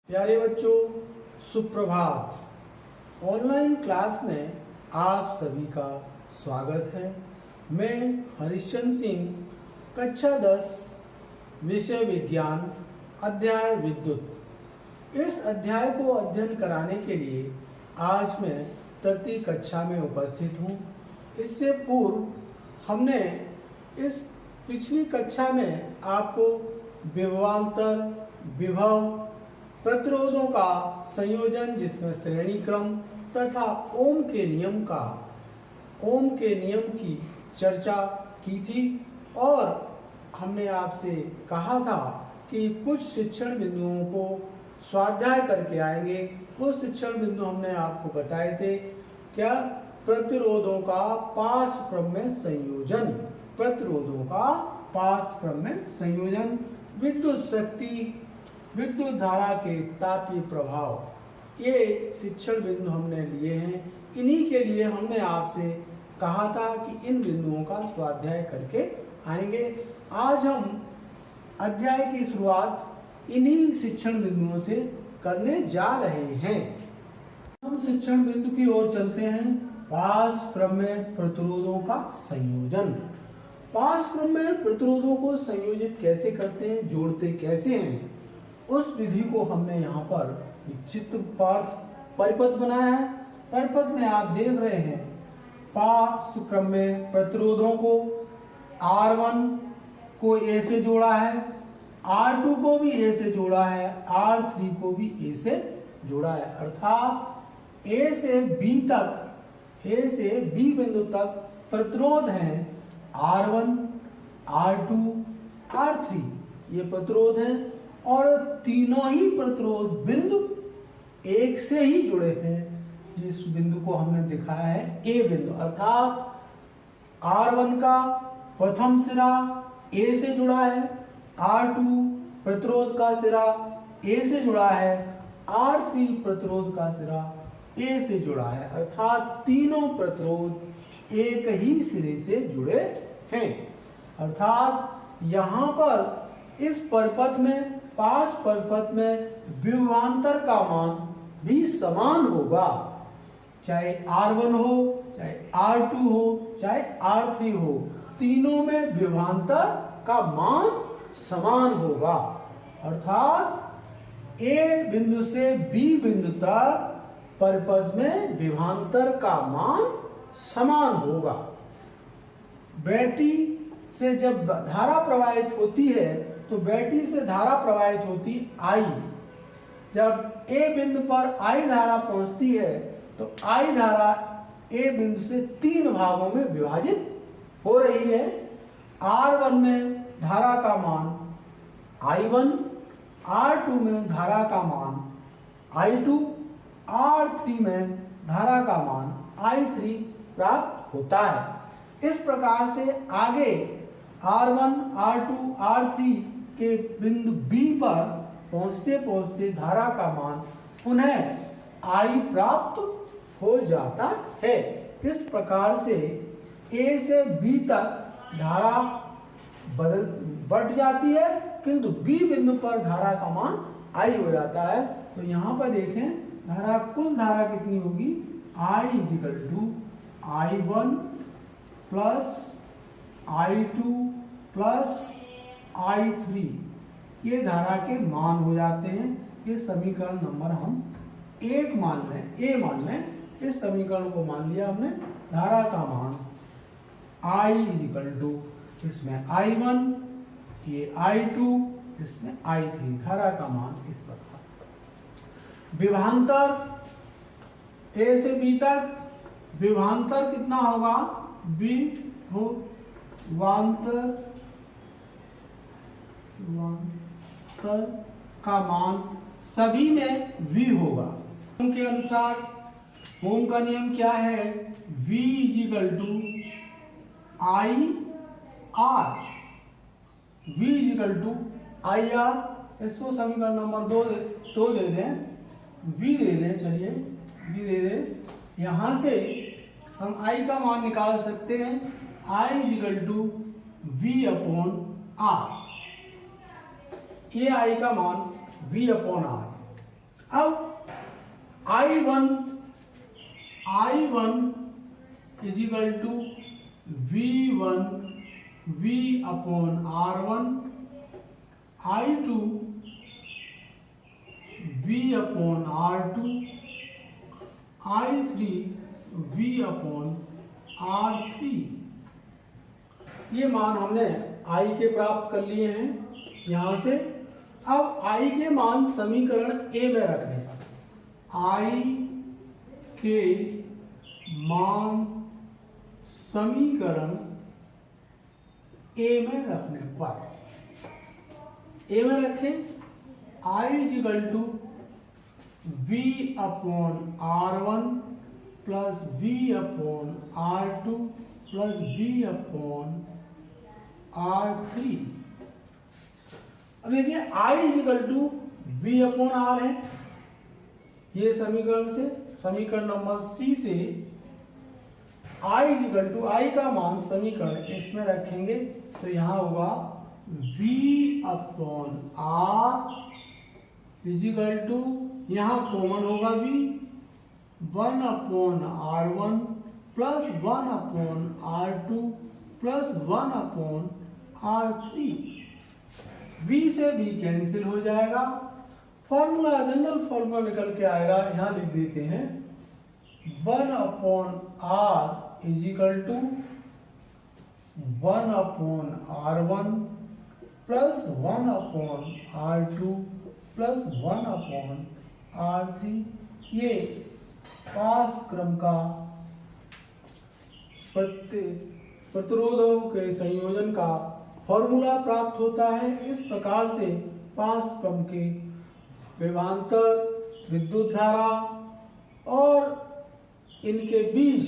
प्यारे बच्चों, सुप्रभात। ऑनलाइन क्लास में आप सभी का स्वागत है। मैं हरिश्चंद्र सिंह, कक्षा 10, विषय विज्ञान, अध्याय विद्युत। इस अध्याय को अध्ययन कराने के लिए आज मैं तृतीय कक्षा में उपस्थित हूँ। इससे पूर्व हमने इस पिछली कक्षा में आपको विभवांतर, विभव, प्रतिरोधों का संयोजन जिसमें श्रेणी क्रम तथा ओम के नियम की चर्चा की थी और हमने आपसे कहा था कि कुछ शिक्षण बिंदुओं को स्वाध्याय करके आएंगे। वो शिक्षण बिंदु हमने आपको बताए थे। क्या? प्रतिरोधों का पार्श्व क्रम में संयोजन, प्रतिरोधों का पार्श्व क्रम में संयोजन, विद्युत शक्ति, विद्युत धारा के तापीय प्रभाव, ये शिक्षण बिंदु हमने लिए हैं। इन्हीं के लिए हमने आपसे कहा था कि इन बिंदुओं का स्वाध्याय करके आएंगे। आज हम अध्याय की शुरुआत इन्हीं शिक्षण बिंदुओं से करने जा रहे हैं। हम शिक्षण बिंदु की ओर चलते हैं। पार्श्व क्रम में प्रतिरोधों का संयोजन। पार्श्व क्रम में प्रतिरोधों को संयोजित कैसे करते हैं, जोड़ते कैसे हैं, उस विधि को हमने यहाँ पर चित्र परिपथ बनाया है। परिपथ में आप देख रहे हैं पार्श्व क्रम में प्रतिरोधों को R1 को A से जोड़ा है, R2 को भी A से जोड़ा है, R3 को भी A से जोड़ा है। अर्थात A से B बिंदु तक प्रतिरोध हैं R1, R2, R3, ये प्रतिरोध हैं और तीनों ही प्रतिरोध बिंदु एक से ही जुड़े हैं। जिस बिंदु को हमने दिखाया है A बिंदु, अर्थात R1 का प्रथम सिरा A से जुड़ा है, R2 प्रतिरोध का सिरा A से जुड़ा है, R3 प्रतिरोध का सिरा A से जुड़ा है। अर्थात तीनों प्रतिरोध एक ही सिरे से जुड़े हैं। अर्थात यहाँ पर इस परिपथ में, पार्श्व परिपथ में विभवांतर का मान भी समान होगा। चाहे R1 हो, चाहे R2 हो, चाहे R3 हो, तीनों में विभवांतर का मान समान होगा। अर्थात A बिंदु से B बिंदु तक परिपथ में विभवांतर का मान समान होगा। बैटरी से जब धारा प्रवाहित होती है तो बैटरी से धारा प्रवाहित होती I। जब A बिंदु पर I धारा पहुंचती है तो I धारा A बिंदु से तीन भागों में विभाजित हो रही है। R1 में धारा का मान I1, R2 में धारा का मान I2, R3 में धारा का मान I3 प्राप्त होता है। इस प्रकार से आगे R1, R2, R3 के बिंदु B पर पहुंचते पहुंचते धारा का मान पुनः I प्राप्त हो जाता है। इस प्रकार से A से B तक धारा बढ़ जाती है, किंतु B बिंदु पर धारा का मान I हो जाता है। तो यहाँ पर देखें कुल धारा कितनी होगी, I = I1 plus I2 plus I3, ये धारा के मान हो जाते हैं। ये समीकरण नंबर हम A मान लें। इस समीकरण को मान लिया हमने। धारा का मान I = इसमें I1, ये I2, इसमें I3, धारा का मान इस प्रकार। विभवांतर A से B तक विभवांतर कितना होगा, विभवांतर का मान सभी में V होगा। ओम के अनुसार ओम का नियम क्या है, V = IR। इसको समीकरण नंबर 2 दे दें, V दे दें। चलिए V दे दें। यहां से हम I का मान निकाल सकते हैं। I = V/R। ये I का मान V/R। अब I1 is equal to V1 V upon R1, I2 V upon R2, I3 V upon R3। ये मान हमने I के प्राप्त कर लिए हैं यहां से। अब I के मान समीकरण A में रखने पर, I के मान समीकरण A में रखने पर, A में रखें I is equal to V upon R1 plus V upon R2 plus V upon R3। अब देखिए I is equal to V upon R है, ये समीकरण से, समीकरण नंबर C से I is equal to, I का मान समीकरण इसमें रखेंगे तो यहां होगा V upon R is equal to, यहां कॉमन होगा V, 1 upon R1 plus 1 upon R2 plus 1 upon R3। V से V कैंसिल हो जाएगा, फॉर्मूला जनरल फॉर्मूला निकल के आएगा, यहां लिख देते हैं 1 upon R is equal to 1 upon R1 plus 1 upon R2 plus 1 upon R3। ये पास क्रम का प्रतिरोधों के संयोजन का फॉर्मूला प्राप्त होता है। इस प्रकार से पास क्रम के विभवांतर, विद्युत धारा और इनके बीच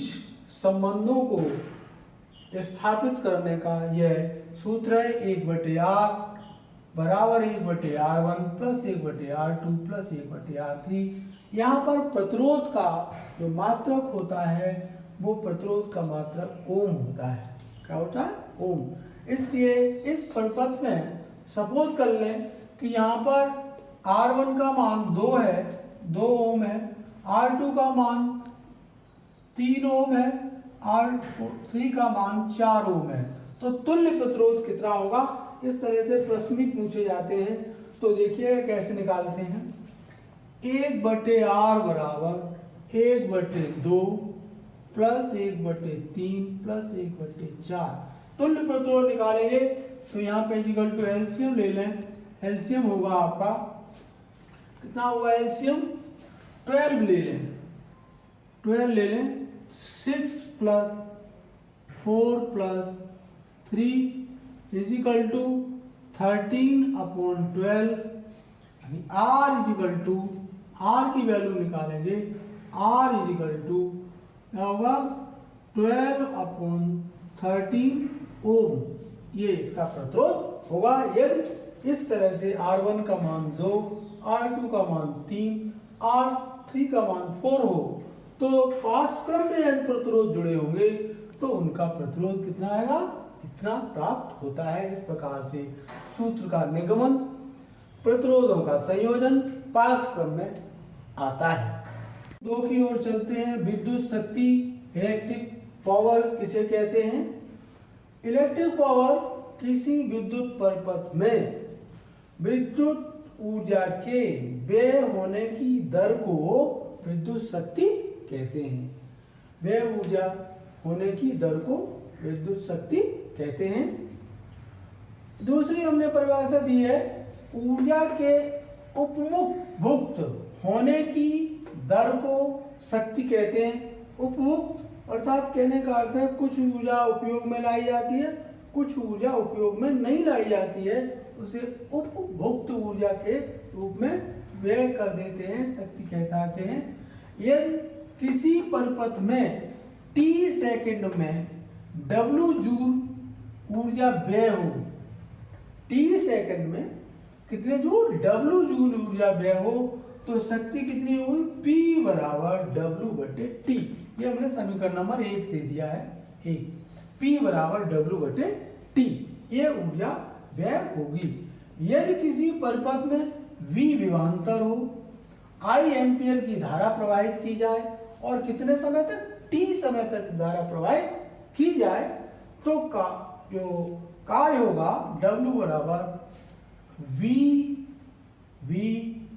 संबंधों को स्थापित करने का यह सूत्र है। 1/R बराबर 1/R1 plus 1/R2 plus 1/R3। यहाँ पर प्रतिरोध का जो मात्रक होता है वो प्रतिरोध का मात्रक ओम होता है। क्या होता है? ओम। इसलिए इस परिपथ में सपोज कर लें कि यहाँ पर R1 का मान 2 है, 2 ओम है, R2 का मान 3 ओम है, R3 का मान 4 ओम है, तो तुल्य प्रतिरोध कितना होगा? इस तरह से प्रश्न भी पूछे जाते हैं। तो देखिए कैसे निकालते हैं। 1/R बराबर 1/2 प्लस 1/3 प्लस 1/4। तुल्य प्रतिरोध निकालेंगे तो यहाँ पे इक्वल टू एलसीएम ले लें। एलसीएम होगा आपका कितना होगा? एलसीएम 12 ले लें, 12 ले लें। 6 plus 4 plus 3 is equal to 13/12। R is equal to, R की वैल्यू निकालेंगे, R इज इक्वल टू क्या होगा? 12/13 ओम। ये इसका प्रतिरोध होगा। यदि इस तरह से R1 का मान 2, R2 का मान 3, R3 का मान 4 हो तो पास क्रम में यदि प्रतिरोध जुड़े होंगे तो उनका प्रतिरोध कितना आएगा? इतना प्राप्त होता है। इस प्रकार से सूत्र का निगमन, प्रतिरोधों का संयोजन पास क्रम में आता है। 2 की ओर चलते हैं। विद्युत शक्ति, इलेक्ट्रिक पावर किसे कहते हैं? इलेक्ट्रिक पावर किसी विद्युत परिपथ में विद्युत ऊर्जा के व्यय होने की दर को विद्युत शक्ति कहते हैं। व्यय ऊर्जा होने की दर को विद्युत शक्ति कहते हैं। दूसरी हमने परिभाषा दी है, ऊर्जा के उपमुक्त होने की दर को शक्ति कहते हैं। उपमुक्त अर्थात कहने का अर्थ है कुछ ऊर्जा उपयोग में लाई जाती है, कुछ ऊर्जा उपयोग में नहीं लाई जाती है, उसे उपभोक्त ऊर्जा के रूप में व्यय कर देते हैं, शक्ति कहते हैं। यदि किसी परिपथ में t सेकंड में W जूल ऊर्जा व्यय हो, t सेकंड में कितने जूल? W जूल ऊर्जा व्यय हो तो शक्ति कितनी होगी? P बराबर W/T। ये हमने समीकरण नंबर 1 दे दिया है। 1 P बराबर W/T ये ऊर्जा व्यय होगी। यदि किसी परिपथ में V विभवांतर हो आई एम्पियर की धारा प्रवाहित की जाए और कितने समय तक, टी समय तक धारा प्रवाहित की जाए, तो जो कार्य होगा W बराबर V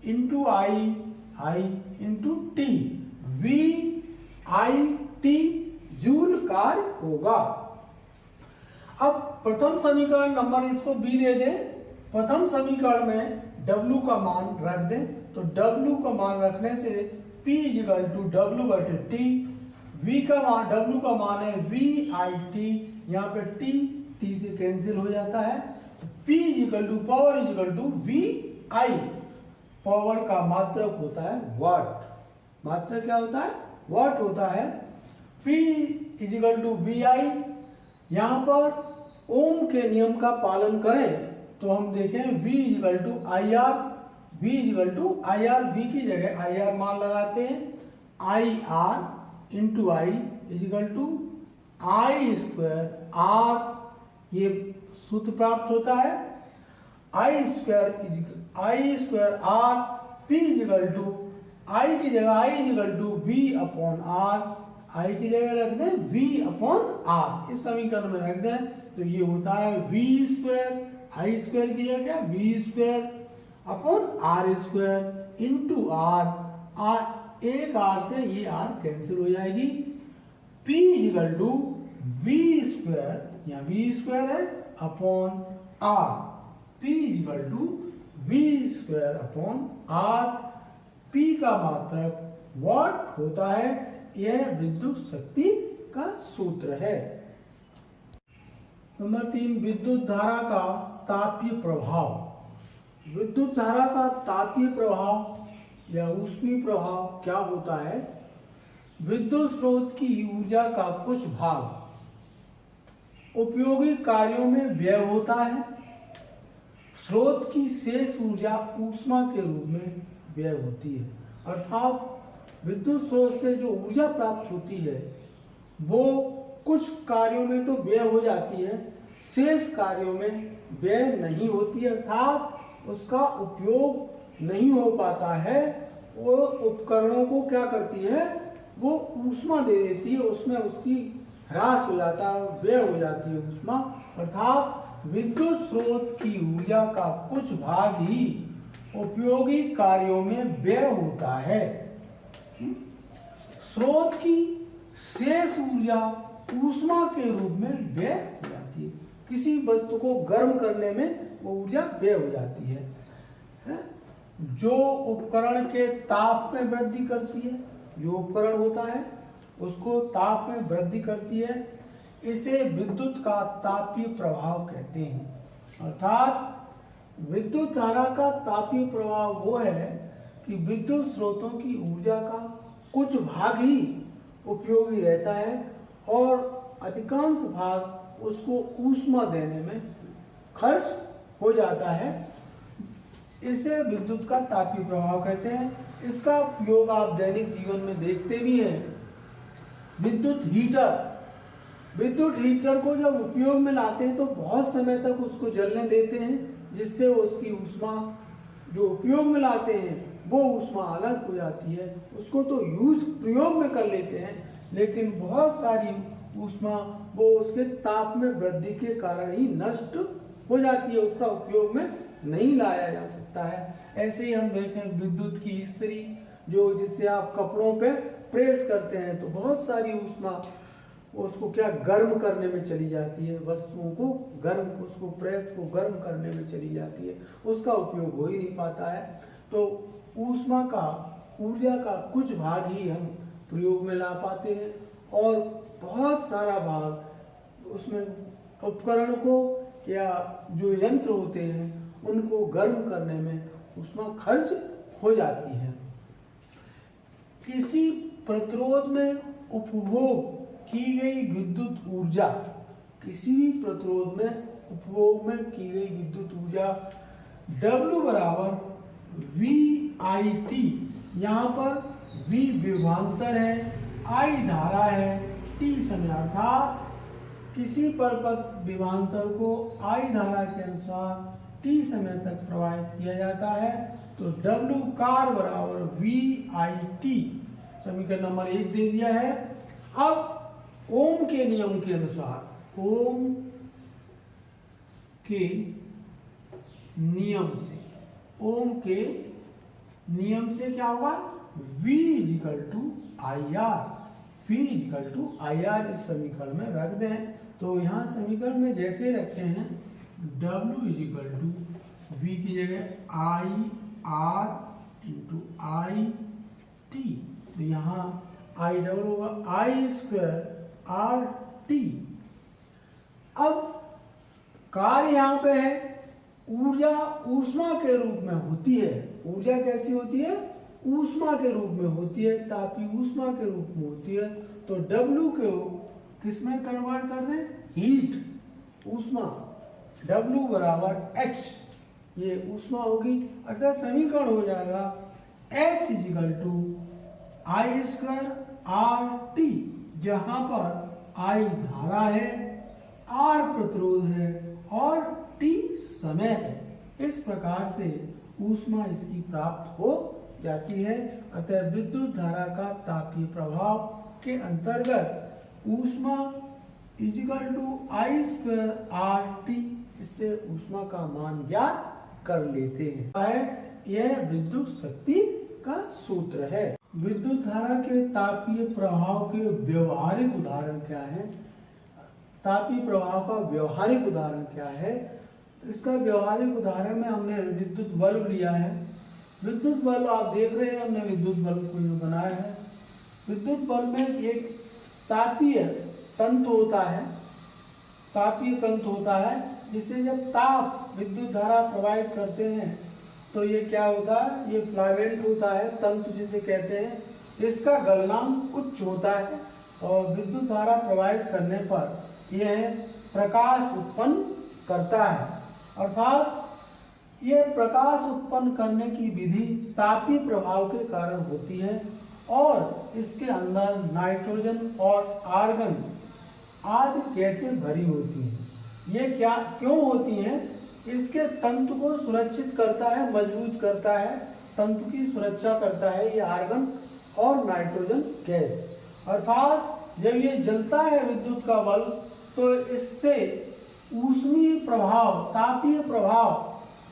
इंटू आई इंटू टी, VIT जूल कार्य होगा। अब प्रथम समीकरण नंबर इसको B दे दें। प्रथम समीकरण में W का मान रख दें, तो W का मान रखने से P = W/T, W का मान है VIT, यहाँ पे T से कैंसिल हो जाता है, P पावर VI, पावर का मात्रक होता है वाट, मात्रक क्या होता है, वाट होता है। P VI, यहाँ पर ओम के नियम का पालन करें तो हम देखें V IR, V की जगह IR मान लगाते हैं, IR into I I² R, ये सूत्र प्राप्त होता है, I² R, P I की जगह V/R, I की जगह रख दें V/R, इस समीकरण में रख दें तो ये होता है V², I² की जगह V²/R² इंटू R, एक R से ये R कैंसिल हो जाएगी, P V², यहाँ V² है upon R, P V²/R, P का मात्रक वाट होता है, यह विद्युत शक्ति का सूत्र है। नंबर 3, विद्युत धारा का तापीय प्रभाव। विद्युत धारा का तापीय प्रभाव या ऊष्मीय प्रभाव क्या होता है? विद्युत स्रोत की ऊर्जा का कुछ भाग उपयोगी कार्यों में व्यय होता है, स्रोत की शेष ऊर्जा ऊष्मा के रूप में व्यय होती है। अर्थात विद्युत स्रोत से जो ऊर्जा प्राप्त होती है वो कुछ कार्यों में तो व्यय हो जाती है, शेष कार्यों में व्यय नहीं होती, अर्थात उसका उपयोग नहीं हो पाता है। वो उपकरणों को क्या करती है, वो ऊष्मा दे देती है, उसमें उसकी ह्रास हो जाता है, व्यय हो जाती है ऊष्मा। अर्थात विद्युत स्रोत की ऊर्जा का कुछ भाग ही उपयोगी कार्यों में व्यय होता है। स्रोत की शेष ऊर्जा ऊष्मा के रूप में व्यय हो जाती है। किसी वस्तु को गर्म करने में वो ऊर्जा व्यय हो जाती है। जो उपकरण के ताप में वृद्धि करती है, जो उपकरण होता है उसको ताप में वृद्धि करती है, इसे विद्युत का तापीय प्रभाव कहते हैं। अर्थात विद्युत धारा का तापीय प्रभाव वो है कि विद्युत स्रोतों की ऊर्जा का कुछ भाग ही उपयोगी रहता है और अधिकांश भाग उसको ऊष्मा देने में खर्च हो जाता है। इसे विद्युत का तापीय प्रभाव कहते हैं। इसका उपयोग आप दैनिक जीवन में देखते भी हैं। विद्युत हीटर को जब उपयोग में लाते हैं तो बहुत समय तक उसको जलने देते हैं, जिससे उसकी ऊष्मा जो उपयोग में लाते हैं वो ऊष्मा अलग हो जाती है। उसको तो प्रयोग में कर लेते हैं, लेकिन बहुत सारी ऊष्मा वो उसके ताप में वृद्धि के कारण ही नष्ट हो जाती है, उसका उपयोग में नहीं लाया जा सकता है। ऐसे ही हम देखें विद्युत की इस्त्री, जो जिससे आप कपड़ों पे प्रेस करते हैं तो बहुत सारी ऊष्मा उसको क्या गर्म करने में चली जाती है, वस्तुओं को गर्म, उसको प्रेस को गर्म करने में चली जाती है, उसका उपयोग हो ही नहीं पाता है। तो ऊष्मा का, ऊर्जा का कुछ भाग ही हम प्रयोग में ला पाते हैं और बहुत सारा भाग उसमें उपकरण को या जो यंत्र होते हैं उनको गर्म करने में ऊष्मा खर्च हो जाती है। किसी प्रतिरोध में उपभोग की गई विद्युत ऊर्जा, किसी भी प्रतिरोध में उपभोग में की गई विद्युत ऊर्जा W बराबर VIT, यहाँ पर V विभवांतर है, I धारा है, T समय, अर्थात किसी परपथ विभवांतर को I धारा के अनुसार T समय तक प्रवाहित किया जाता है तो W कार बराबर VIT, समीकरण नंबर 1 दे दिया है। अब ओम के नियम के अनुसार, ओम के नियम से, ओम के नियम से क्या होगा, V is equal to IR, V is equal to IR इस समीकरण में रख दें। तो यहाँ समीकरण में जैसे रखते हैं W इजिकल टू V की जगह IR इंटू IT, तो यहाँ I डबल होगा I स्क्वायर RT। अब कार्य यहाँ पे है, ऊर्जा ऊष्मा के रूप में होती है। ऊर्जा कैसी होती है, ऊष्मा के रूप में होती है, तापीय ऊष्मा के रूप में होती है। तो W को किस में कन्वर्ट कर दें, हीट, ऊष्मा, W बराबर H, ये ऊष्मा होगी। अर्थात समीकरण हो जाएगा H is equal to I square RT, जहां पर I धारा है, R प्रतिरोध है और T समय है। इस प्रकार से ऊष्मा इसकी प्राप्त हो जाती है। अतः विद्युत धारा का तापीय प्रभाव के अंतर्गत ऊष्मा is equal to I square RT, इससे ऊष्मा का मान ज्ञात कर लेते हैं। यह विद्युत शक्ति का सूत्र है। विद्युत धारा के तापीय प्रभाव के व्यवहारिक उदाहरण क्या है, तापीय प्रभाव का व्यवहारिक उदाहरण क्या है। इसका व्यवहारिक उदाहरण में हमने विद्युत बल्ब लिया है। विद्युत बल्ब आप देख रहे हैं, हमने विद्युत बल्ब को जो बनाया है। विद्युत बल्ब में एक तापीय तंतु होता है, तापीय तंतु होता है, जिससे जब ताप विद्युत धारा प्रवाहित करते हैं तो ये क्या होता है, ये फिलामेंट होता है, तंतु जिसे कहते हैं। इसका गलनांक उच्च होता है और विद्युत धारा प्रवाहित करने पर यह प्रकाश उत्पन्न करता है। अर्थात यह प्रकाश उत्पन्न करने की विधि तापीय प्रभाव के कारण होती है और इसके अंदर नाइट्रोजन और आर्गन आदि गैसें भरी होती हैं। ये क्या क्यों होती हैं, इसके तंतु को सुरक्षित करता है, मजबूत करता है, तंतु की सुरक्षा करता है ये आर्गन और नाइट्रोजन गैस। अर्थात जब ये जलता है विद्युत का बल्ब तो इससे ऊष्मीय प्रभाव, तापीय प्रभाव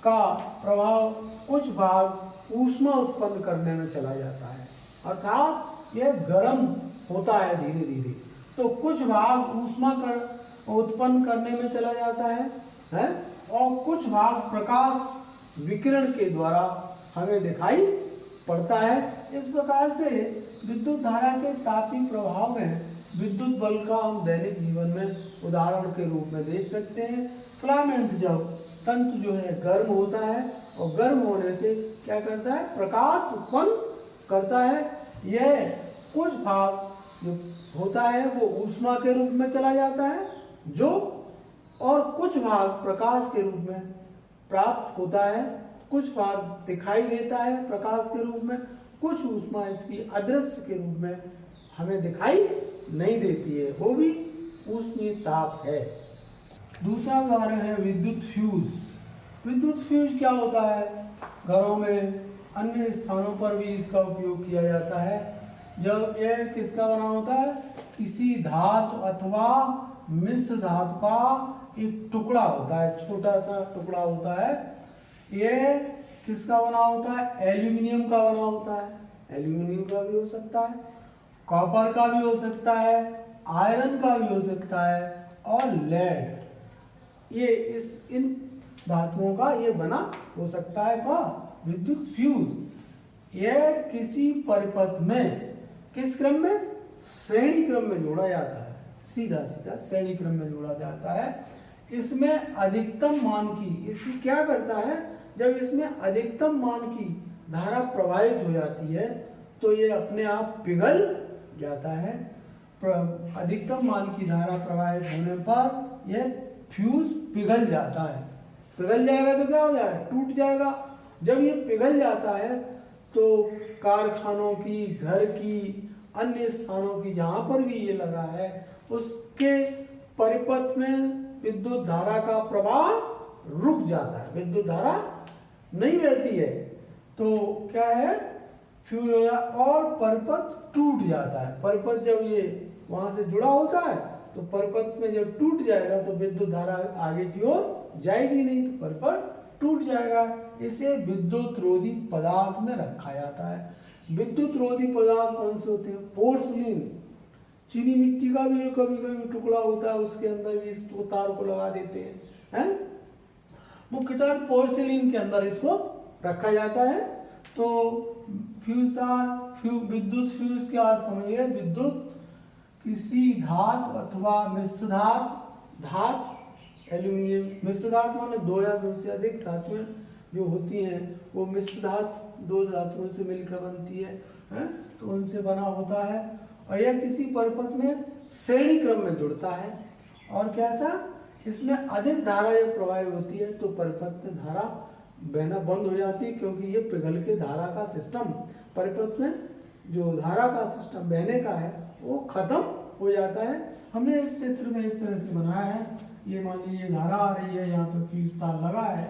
का प्रभाव कुछ भाग ऊष्मा उत्पन्न करने में चला जाता है। अर्थात यह गर्म होता है धीरे धीरे, तो कुछ भाग ऊष्मा उत्पन्न करने में चला जाता है और कुछ भाग प्रकाश विकिरण के द्वारा हमें दिखाई पड़ता है। इस प्रकार से विद्युत धारा के तापीय प्रभाव में विद्युत बल्ब का हम दैनिक जीवन में उदाहरण के रूप में देख सकते हैं। फिलामेंट जब तंतु जो है गर्म होता है और गर्म होने से क्या करता है, प्रकाश उत्पन्न करता है। यह कुछ भाग जो होता है वो ऊष्मा के रूप में चला जाता है जो, और कुछ भाग प्रकाश के रूप में प्राप्त होता है, कुछ भाग दिखाई देता है प्रकाश के रूप में, कुछ ऊष्मा इसकी अदृश्य के रूप में हमें दिखाई नहीं देती है, वो भी ऊष्मीय ताप है। दूसरा उदाहरण है विद्युत फ्यूज। विद्युत फ्यूज क्या होता है, घरों में अन्य स्थानों पर भी इसका उपयोग किया जाता है। जब यह किसका बना होता है, किसी धातु अथवा मिश्र धातु का एक टुकड़ा होता है, छोटा सा टुकड़ा होता है। यह किसका बना होता है, एल्यूमिनियम का बना होता है। एल्यूमिनियम का भी हो सकता है, कॉपर का भी हो सकता है, आयरन का भी हो सकता है और लेड, ये इन धातुओं का ये बना हो सकता है का विद्युत फ्यूज। यह किसी परिपथ में किस क्रम में, श्रेणी क्रम में जोड़ा जाता है, सीधा सीधा श्रेणी क्रम में जोड़ा जाता है। इसमें अधिकतम मान की, इसकी क्या करता है, जब इसमें अधिकतम मान की धारा प्रवाहित हो जाती है तो ये अपने आप पिघल जाता है। अधिकतम मान की धारा प्रवाहित होने पर यह फ्यूज पिघल जाता है। पिघल जाएगा तो क्या हो जाएगा, टूट जाएगा। जब ये पिघल जाता है तो कारखानों की, घर की, अन्य स्थानों की जहां पर भी ये लगा है उसके परिपथ में विद्युत धारा का प्रवाह रुक जाता है, विद्युत धारा नहीं रहती है। तो क्या है, फ्यूज हो जाए और परिपथ टूट जाता है। परिपथ जब ये वहां से जुड़ा होता है तो परिपथ में जब टूट जाएगा तो विद्युत धारा आगे की ओर जाएगी नहीं, तो परिपथ टूट जाएगा। इसे विद्युत रोधी पदार्थ में रखा जाता है। विद्युत रोधी पदार्थ कौन से होते हैं? पोर्सिलिन, चीनी मिट्टी का भी कभी कभी टुकड़ा होता है, उसके अंदर भी इस तार को लगा देते हैं। मुख्यतः पोर्सिलिन के अंदर इसको रखा जाता है। तो फ्यूज तार, विद्युत फ्यूज क्या समझिए, विद्युत किसी धातु अथवा मिश्र धातु, एल्यूमिनियम मिश्र धातु माने दो या दो से अधिक धातुएं जो होती हैं वो मिश्र धातु दो धातुओं से मिलकर बनती है, तो उनसे बना होता है। और यह किसी परिपथ में श्रेणी क्रम में जुड़ता है। और क्या था, इसमें अधिक धारा जब प्रवाहित होती है तो परिपथ में धारा बहना बंद हो जाती है, क्योंकि ये पिघल के धारा का सिस्टम, परिपथ में जो धारा का सिस्टम बहने का है वो खत्म हो जाता है। हमने इस चित्र में इस तरह से बनाया है। ये मान लीजिए धारा आ रही है, यहाँ पे फ्यूज तार लगा है,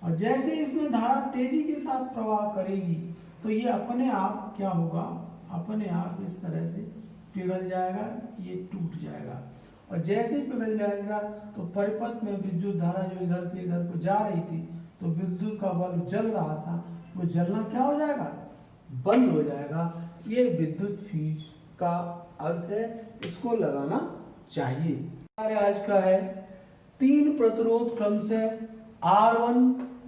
और जैसे इसमें धारा तेजी के साथ प्रवाह करेगी तो ये अपने आप क्या होगा, अपने आप इस तरह से पिघल जाएगा, ये टूट जाएगा। और जैसे ही पिघल जाएगा तो परिपथ में विद्युत धारा जो इधर से इधर को जा रही थी, तो विद्युत का बल्ब जल रहा था, वो जलना क्या हो जाएगा, बंद हो जाएगा। ये विद्युत फ्यूज का अर्थ है, इसको लगाना चाहिए। हमारे आज का है 3 प्रतिरोध क्रम से R1,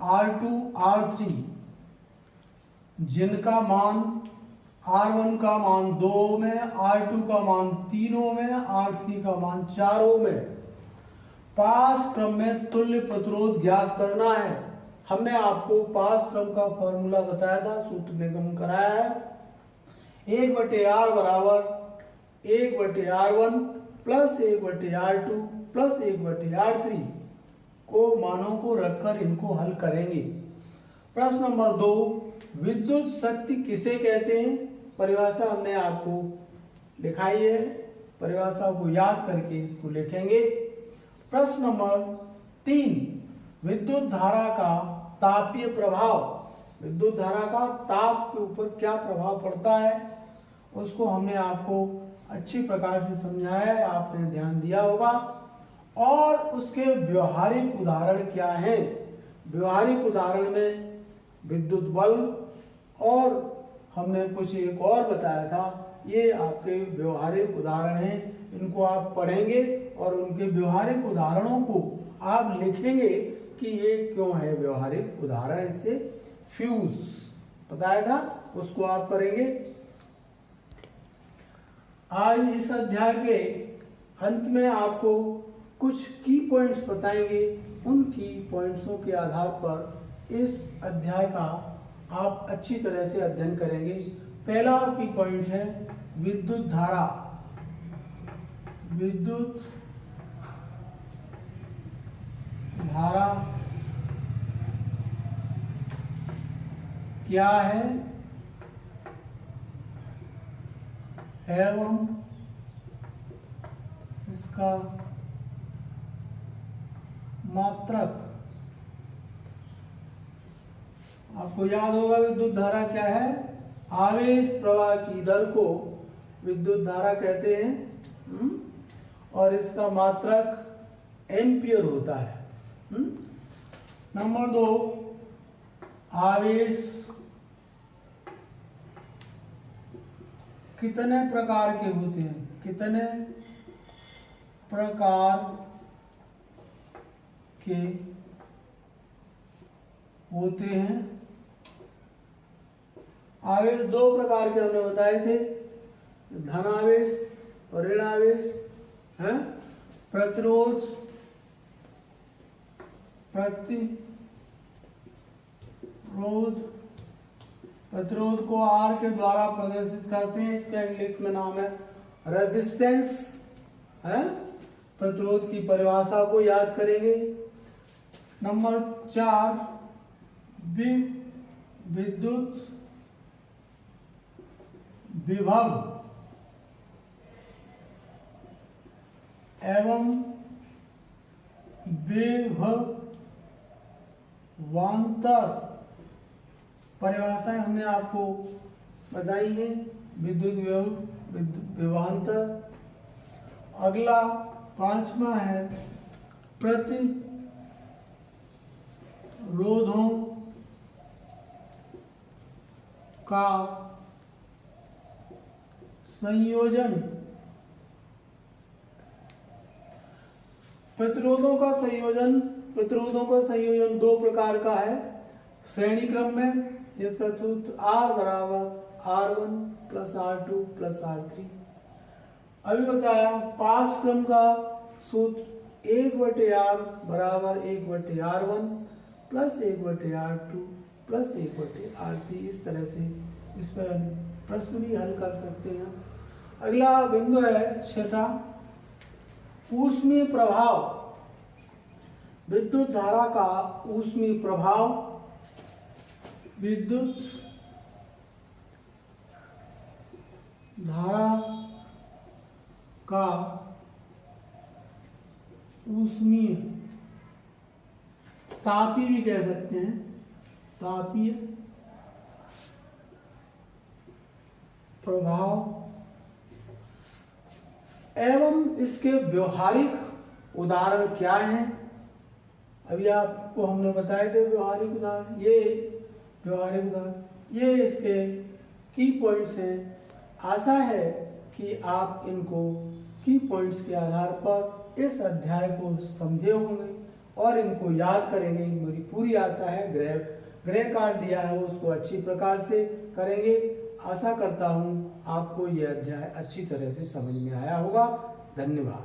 R2, R3 जिनका मान R1 का मान 2 में, R2 का मान 3 में, R3 का मान 4 में, पास क्रम में तुल्य प्रतिरोध ज्ञात करना है। हमने आपको पास क्रम का फॉर्मूला बताया था, सूत्र निगम कराया है। 1/R बराबर 1/R1 plus 1/R2 plus 1/R3 को मानों को रखकर इनको हल करेंगे। प्रश्न नंबर 2, विद्युत शक्ति किसे कहते हैं? परिभाषा हमने आपको लिखाई है, परिभाषा को याद करके इसको लिखेंगे। प्रश्न नंबर 3, विद्युत धारा का तापीय प्रभाव, विद्युत धारा का ताप के ऊपर क्या प्रभाव पड़ता है उसको हमने आपको अच्छी प्रकार से समझाया है, आपने ध्यान दिया होगा। और उसके व्यवहारिक उदाहरण क्या हैं? व्यवहारिक उदाहरण में विद्युत बल्ब और हमने कुछ एक और बताया था, ये आपके व्यवहारिक उदाहरण हैं। इनको आप पढ़ेंगे और उनके व्यवहारिक उदाहरणों को आप लिखेंगे कि ये क्यों है व्यवहारिक उदाहरण। इससे फ्यूज बताया था, उसको आप करेंगे। आज इस अध्याय के अंत में आपको कुछ की पॉइंट्स बताएंगे। उन की पॉइंट्सों के आधार पर इस अध्याय का आप अच्छी तरह से अध्ययन करेंगे। पहला की पॉइंट है विद्युत धारा। विद्युत धारा क्या है एवं इसका मात्रक। आपको याद होगा विद्युत धारा क्या है? आवेश प्रवाह की दर को विद्युत धारा कहते हैं और इसका मात्रक एम्पियर होता है। नंबर 2, आवेश कितने प्रकार के होते हैं? कितने प्रकार के होते हैं? आवेश 2 प्रकार के हमने बताए थे, धन आवेश और ऋण आवेश है। प्रतिरोध, प्रतिरोध को R के द्वारा प्रदर्शित करते हैं, इसका इंग्लिश में नाम है रेजिस्टेंस है। प्रतिरोध की परिभाषा को याद करेंगे। नंबर 4, विद्युत विभव एवं विभवांतर परिभाषाएं हमने आपको बताई है। विद्युत विभवांतर। अगला 5वां है प्रतिरोधों का संयोजन। प्रतिरोधों का संयोजन दो प्रकार का है श्रेणी क्रम में, जिसका सूत्र R बराबर R1 plus R2 plus R3। अभी बताया पास क्रम का सूत्र 1/R बराबर 1/R1 plus 1/R2 plus 1/R3। इस तरह से इस पर प्रश्न भी हल कर सकते हैं। अगला बिंदु है 6, ऊष्मीय प्रभाव। विद्युत धारा का ऊष्मीय प्रभाव। विद्युत धारा का ऊष्मीय, तापीय भी कह सकते हैं, तापीय प्रभाव एवं इसके व्यवहारिक उदाहरण क्या हैं। अभी आपको हमने बताए थे व्यवहारिक उदाहरण, ये व्यवहारिक उदाहरण, ये इसके की पॉइंट्स हैं। आशा है कि आप इनको की पॉइंट्स के आधार पर इस अध्याय को समझे होंगे और इनको याद करेंगे। मेरी पूरी आशा है ग्रह कार्ड दिया है उसको अच्छी प्रकार से करेंगे। आशा करता हूँ आपको यह अध्याय अच्छी तरह से समझ में आया होगा। धन्यवाद।